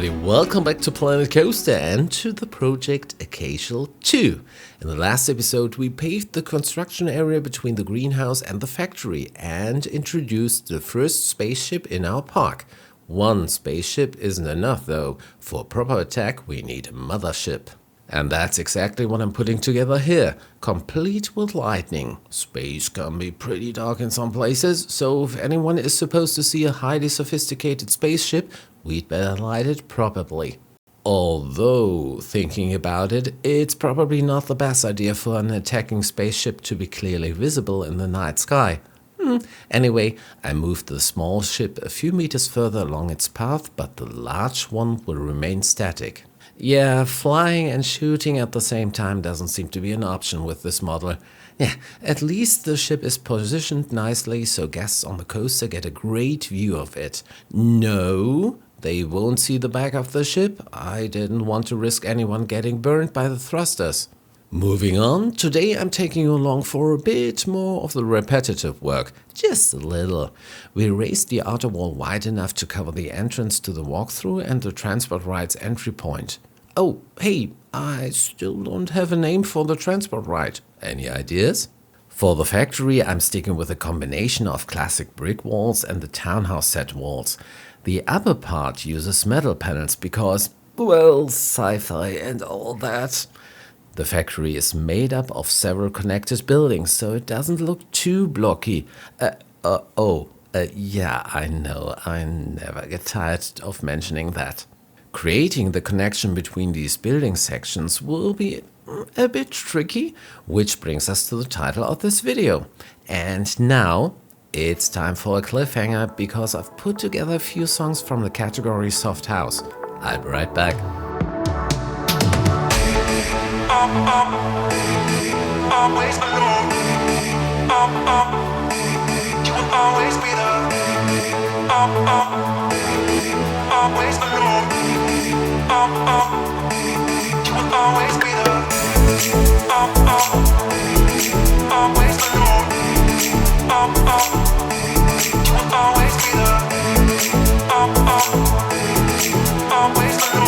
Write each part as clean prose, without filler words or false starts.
everybody, welcome back to Planet Coaster and to the project Occasional 2. In the last episode we paved the construction area between the greenhouse and the factory and introduced the first spaceship in our park. One spaceship isn't enough though, for proper attack we need a mothership. And that's exactly what I'm putting together here, complete with lightning. Space can be pretty dark in some places, so if anyone is supposed to see a highly sophisticated spaceship, we'd better light it properly. Although, thinking about it, it's probably not the best idea for an attacking spaceship to be clearly visible in the night sky. Anyway, I moved the small ship a few meters further along its path, but the large one will remain static. Yeah, flying and shooting at the same time doesn't seem to be an option with this model. Yeah, at least the ship is positioned nicely so guests on the coaster get a great view of it. No, they won't see the back of the ship. I didn't want to risk anyone getting burned by the thrusters. Moving on, today I'm taking you along for a bit more of the repetitive work, just a little. We raised the outer wall wide enough to cover the entrance to the walkthrough and the transport ride's entry point. Oh, hey, I still don't have a name for the transport ride. Any ideas? For the factory, I'm sticking with a combination of classic brick walls and the townhouse set walls. The upper part uses metal panels because, well, sci-fi and all that. The factory is made up of several connected buildings, so it doesn't look too blocky. Yeah, I know, I never get tired of mentioning that. Creating the connection between these building sections will be a bit tricky, which brings us to the title of this video. And now, it's time for a cliffhanger, because I've put together a few songs from the category Soft House. I'll be right back. Always alone. You will always be there. Always alone. You will always be there. Always alone. You will always be there. Always alone.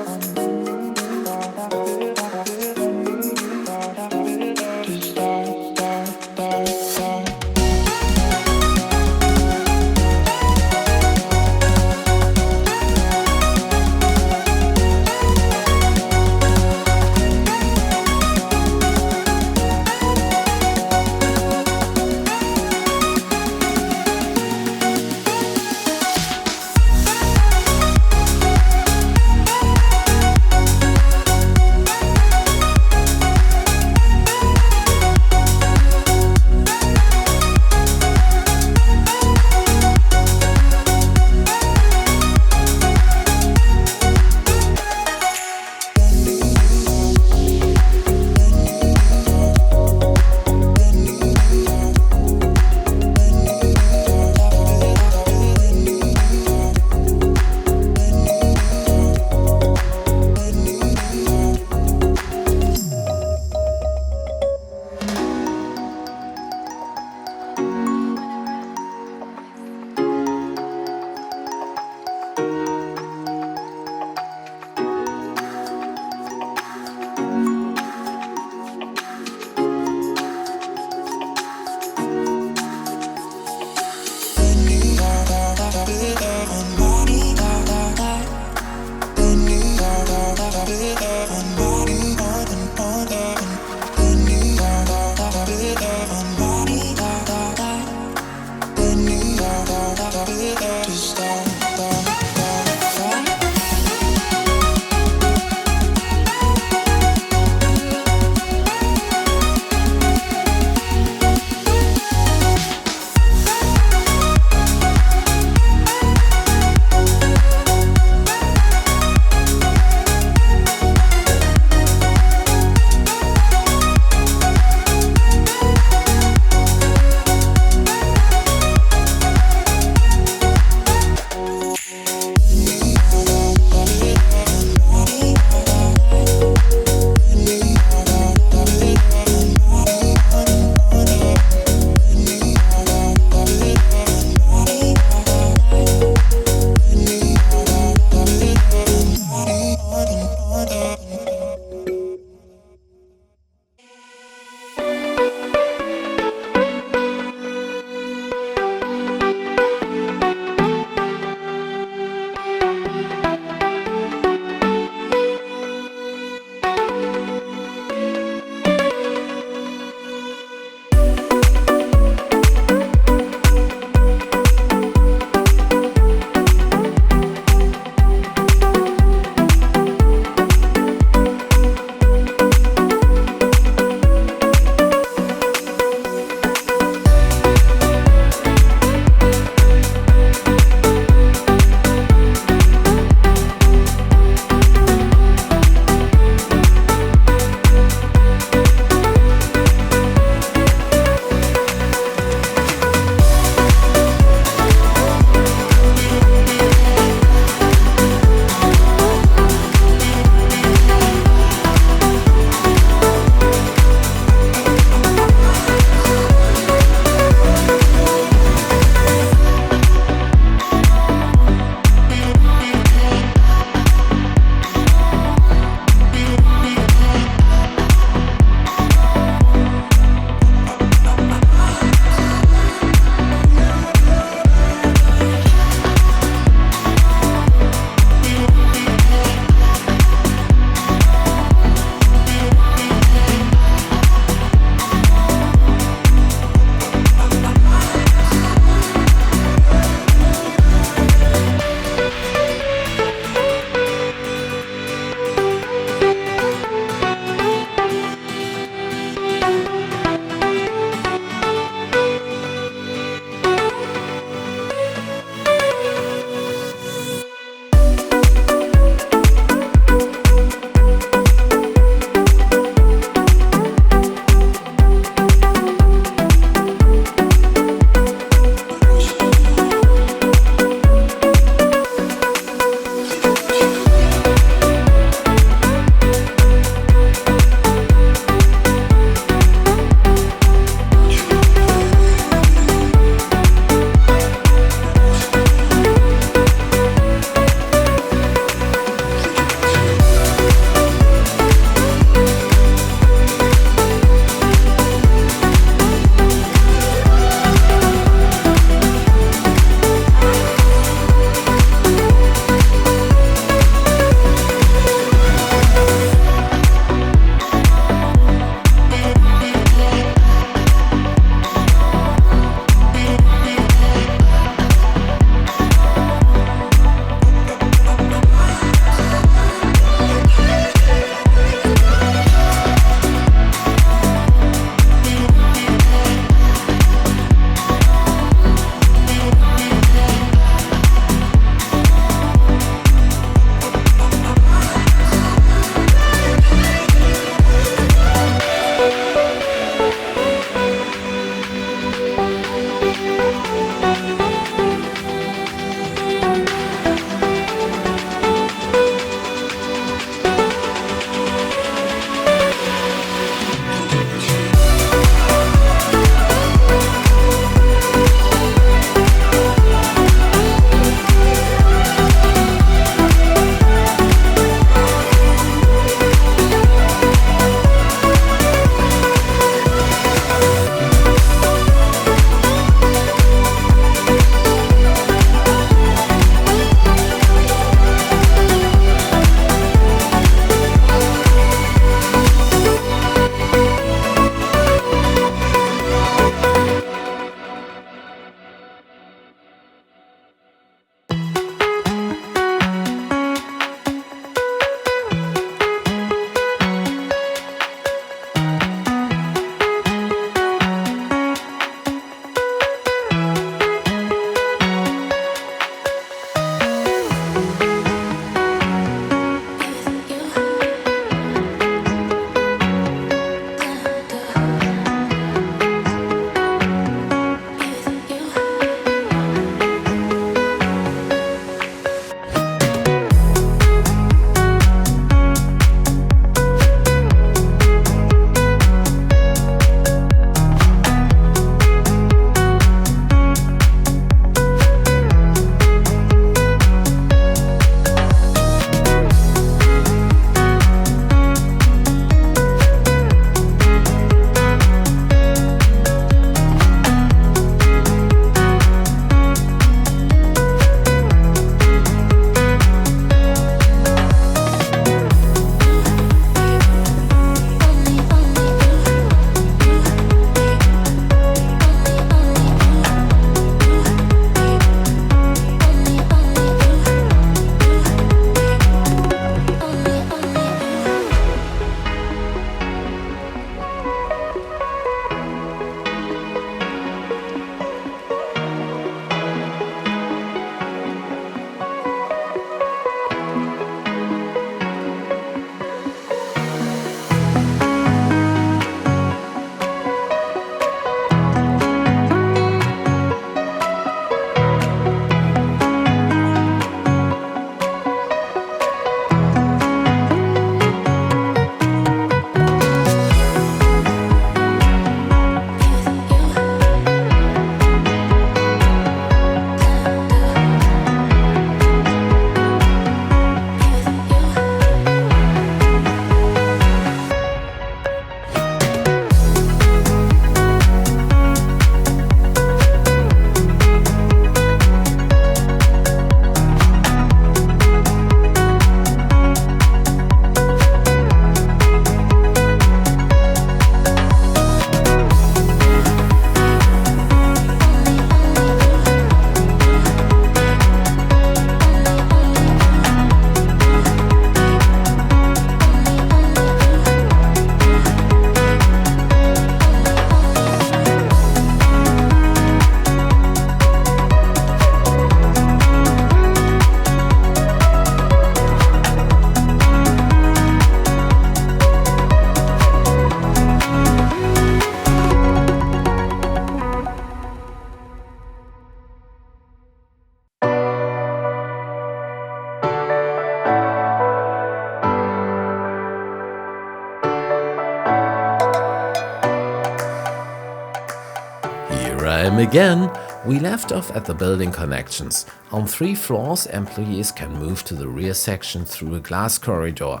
Again, we left off at the building connections. On 3 floors, employees can move to the rear section through a glass corridor.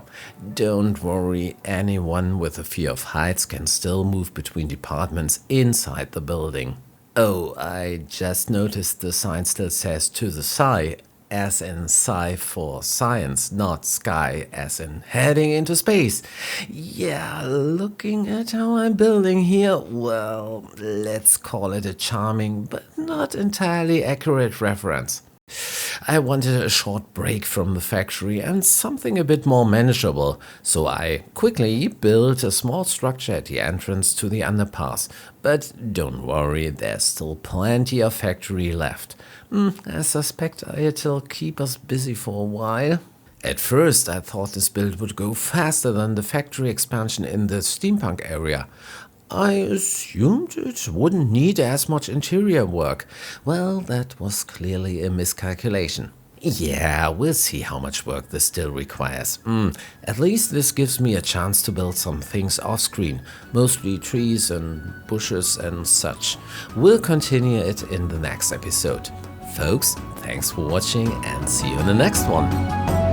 Don't worry, anyone with a fear of heights can still move between departments inside the building. Oh, I just noticed the sign still says "to the sci", as in sci for science, not sky as in heading into space. Yeah, looking at how I'm building here, well, let's call it a charming but not entirely accurate reference. I wanted a short break from the factory and something a bit more manageable, so I quickly built a small structure at the entrance to the underpass. But don't worry, there's still plenty of factory left. I suspect it'll keep us busy for a while. At first, I thought this build would go faster than the factory expansion in the steampunk area. I assumed it wouldn't need as much interior work. Well, that was clearly a miscalculation. Yeah, we'll see how much work this still requires. At least this gives me a chance to build some things off-screen, mostly trees and bushes and such. We'll continue it in the next episode. Folks, thanks for watching and see you in the next one.